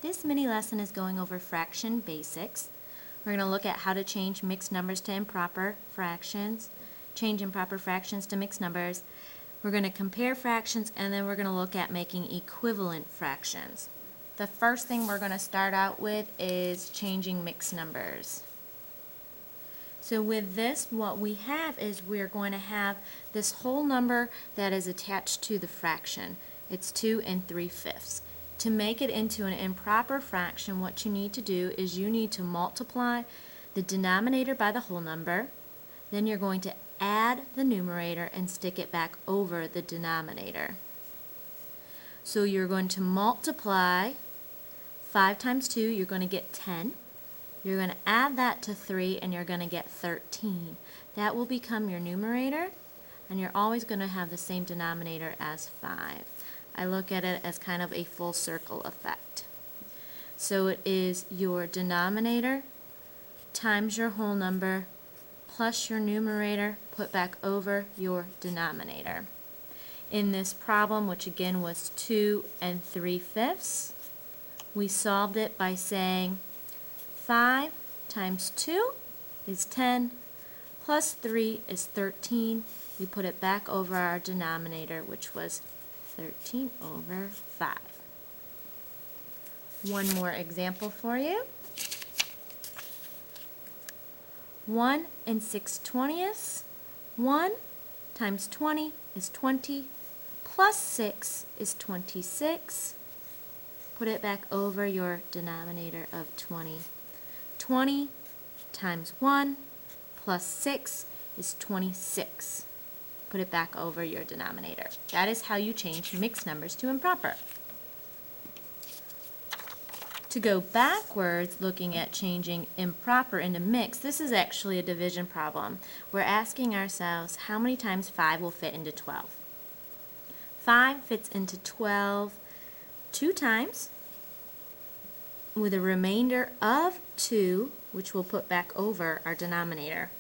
This mini lesson is going over fraction basics. We're going to look at how to change mixed numbers to improper fractions, change improper fractions to mixed numbers. We're going to compare fractions, and then we're going to look at making equivalent fractions. The first thing we're going to start out with is changing mixed numbers. So with this, what we have is we're going to have this whole number that is attached to the fraction. It's 2 3/5. To make it into an improper fraction, what you need to do is you need to multiply the denominator by the whole number. Then you're going to add the numerator and stick it back over the denominator. So you're going to multiply 5 times 2, you're going to get 10. You're going to add that to 3 and you're going to get 13. That will become your numerator, and you're always going to have the same denominator as 5. I look at it as kind of a full circle effect. So it is your denominator times your whole number plus your numerator put back over your denominator. In this problem, which again was 2 3/5, we solved it by saying 5 times 2 is 10, plus 3 is 13. We put it back over our denominator, which was 13 over 5. One more example for you. 1 6/20. 1 times 20 is 20, plus 6 is 26. Put it back over your denominator of 20. 20 times 1 plus 6 is 26. Put it back over your denominator. That is how you change mixed numbers to improper. To go backwards, looking at changing improper into mixed, this is actually a division problem. We're asking ourselves how many times 5 will fit into 12. 5 fits into 12 2 times, with a remainder of 2, which we'll put back over our denominator.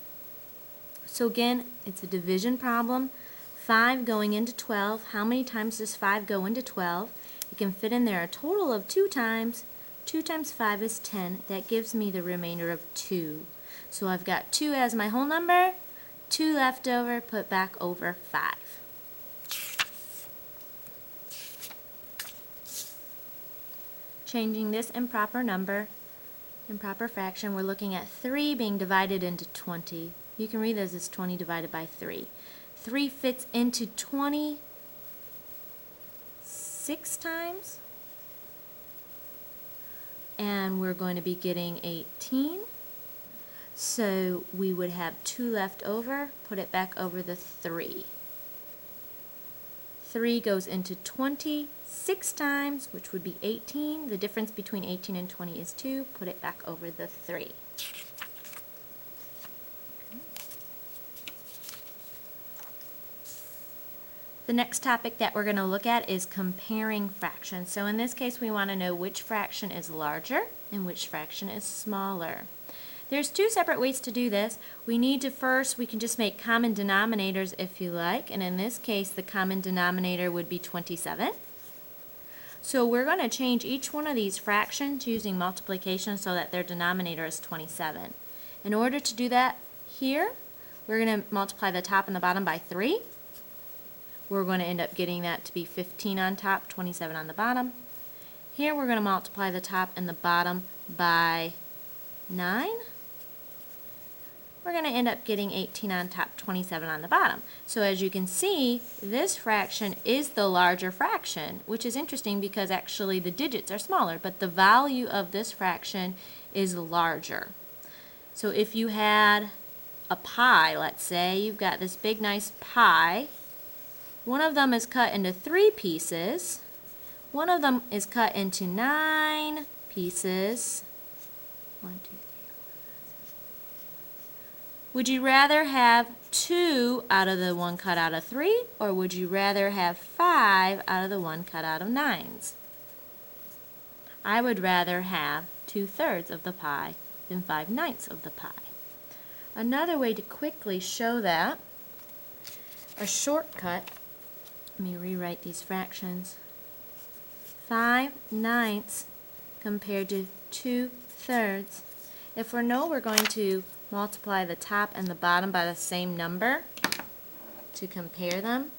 So again, it's a division problem. 5 going into 12. How many times does 5 go into 12? It can fit in there a total of 2 times. 2 times 5 is 10. That gives me the remainder of 2. So I've got 2 as my whole number, 2 left over, put back over 5. Changing this improper fraction, we're looking at 3 being divided into 20. You can read this as 20 divided by 3. 3 fits into 20 6 times, and we're going to be getting 18. So we would have 2 left over, put it back over the 3. 3 goes into 20 6 times, which would be 18. The difference between 18 and 20 is 2. Put it back over the 3. The next topic that we're going to look at is comparing fractions. So in this case, we want to know which fraction is larger and which fraction is smaller. There's 2 separate ways to do this. We can just make common denominators if you like, and in this case, the common denominator would be 27. So we're going to change each one of these fractions using multiplication so that their denominator is 27. In order to do that here, we're going to multiply the top and the bottom by 3. We're going to end up getting that to be 15 on top, 27 on the bottom. Here we're going to multiply the top and the bottom by 9. We're going to end up getting 18 on top, 27 on the bottom. So as you can see, this fraction is the larger fraction, which is interesting because actually the digits are smaller, but the value of this fraction is larger. So if you had a pie, let's say, you've got this big nice pie. One of them is cut into 3 pieces. One of them is cut into 9 pieces. 1, 2, 3. Would you rather have 2 out of the one cut out of 3, or would you rather have 5 out of the one cut out of 9s? I would rather have 2/3 of the pie than 5/9 of the pie. Another way to quickly show that, a shortcut, let me rewrite these fractions. 5/9 compared to 2/3. If we know we're going to multiply the top and the bottom by the same number to compare them,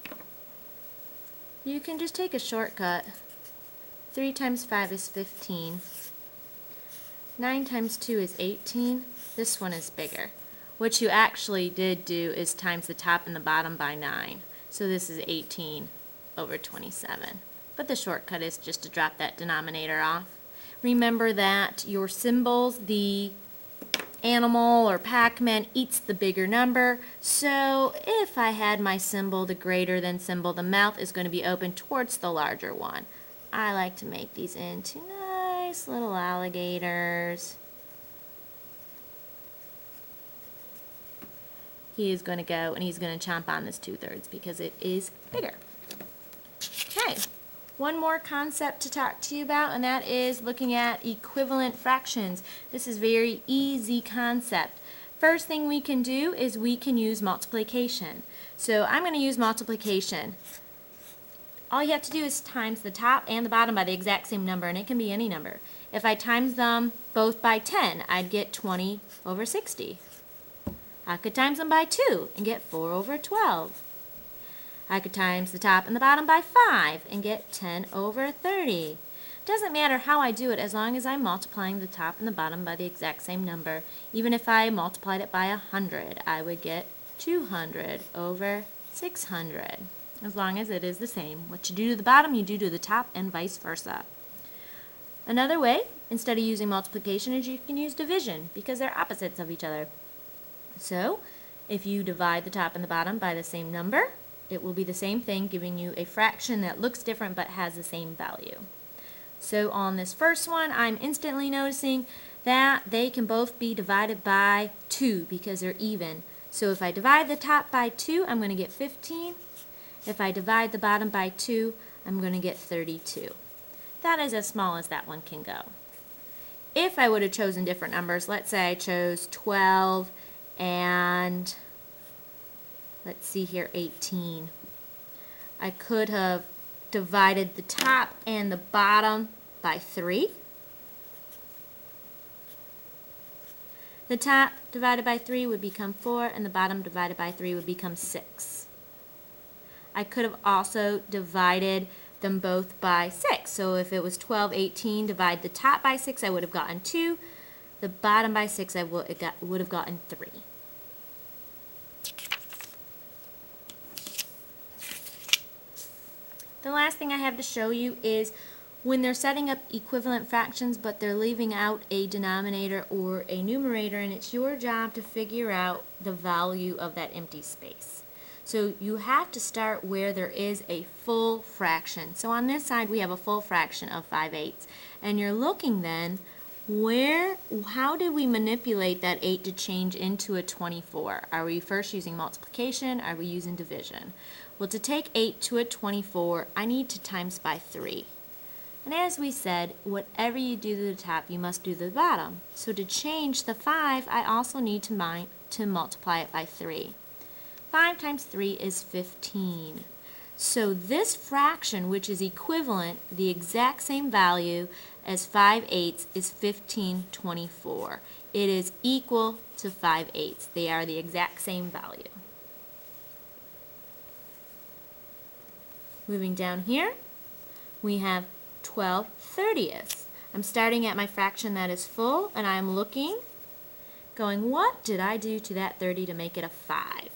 you can just take a shortcut. 3 times 5 is 15. 9 times 2 is 18. This one is bigger. What you actually did do is times the top and the bottom by 9. So this is 18 over 27. But the shortcut is just to drop that denominator off. Remember that your symbols, the animal or Pac-Man eats the bigger number. So if I had my symbol, the greater than symbol, the mouth is going to be open towards the larger one. I like to make these into nice little alligators. He is going to go and he's going to chomp on this 2/3 because it is bigger. Okay, one more concept to talk to you about, and that is looking at equivalent fractions. This is a very easy concept. First thing we can do is we can use multiplication. So I'm going to use multiplication. All you have to do is times the top and the bottom by the exact same number, and it can be any number. If I times them both by 10, I'd get 20 over 60. I could times them by 2 and get 4 over 12. I could times the top and the bottom by 5 and get 10 over 30. Doesn't matter how I do it as long as I'm multiplying the top and the bottom by the exact same number. Even if I multiplied it by 100, I would get 200 over 600. As long as it is the same. What you do to the bottom, you do to the top, and vice versa. Another way, instead of using multiplication, is you can use division because they're opposites of each other. So, if you divide the top and the bottom by the same number, it will be the same thing, giving you a fraction that looks different but has the same value. So on this first one, I'm instantly noticing that they can both be divided by 2 because they're even. So if I divide the top by 2, I'm going to get 15. If I divide the bottom by 2, I'm going to get 32. That is as small as that one can go. If I would have chosen different numbers, let's say I chose 12 and let's see here, 18. I could have divided the top and the bottom by 3. The top divided by 3 would become 4, and the bottom divided by 3 would become 6. I could have also divided them both by 6. So if it was 12, 18, divide the top by 6, I would have gotten 2. The bottom by 6, I would have gotten 3. The last thing I have to show you is when they're setting up equivalent fractions but they're leaving out a denominator or a numerator, and it's your job to figure out the value of that empty space. So you have to start where there is a full fraction. So on this side we have a full fraction of 5/8, and you're looking then how did we manipulate that 8 to change into a 24? Are we first using multiplication? Are we using division? Well, to take 8 to a 24, I need to times by 3. And as we said, whatever you do to the top, you must do to the bottom. So to change the 5, I also need to multiply it by 3. 5 times 3 is 15. So this fraction, which is equivalent, the exact same value as 5/8, is 15/24. It is equal to 5/8. They are the exact same value. Moving down here, we have 12/30. I'm starting at my fraction that is full, and I'm looking, going, what did I do to that 30 to make it a 5?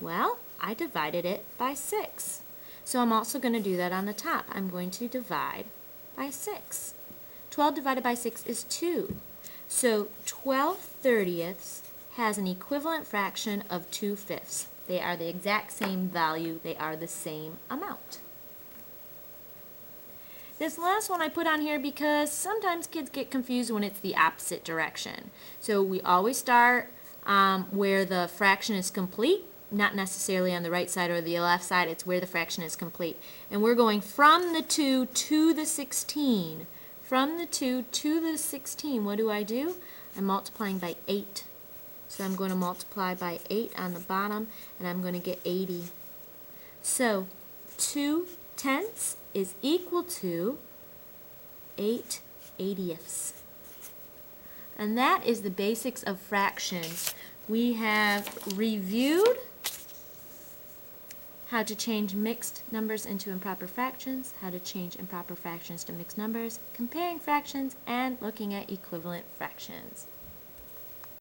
Well, I divided it by 6. So I'm also going to do that on the top. I'm going to divide by 6. 12 divided by 6 is 2. So 12/30 has an equivalent fraction of 2/5. They are the exact same value. They are the same amount. This last one I put on here because sometimes kids get confused when it's the opposite direction. So we always start where the fraction is complete. Not necessarily on the right side or the left side, it's where the fraction is complete. And we're going from the 2 to the 16. From the 2 to the 16, what do? I'm multiplying by 8. So I'm going to multiply by 8 on the bottom, and I'm going to get 80. So 2/10 is equal to 8 80ths. And that is the basics of fractions. We have reviewed how to change mixed numbers into improper fractions, how to change improper fractions to mixed numbers, comparing fractions, and looking at equivalent fractions.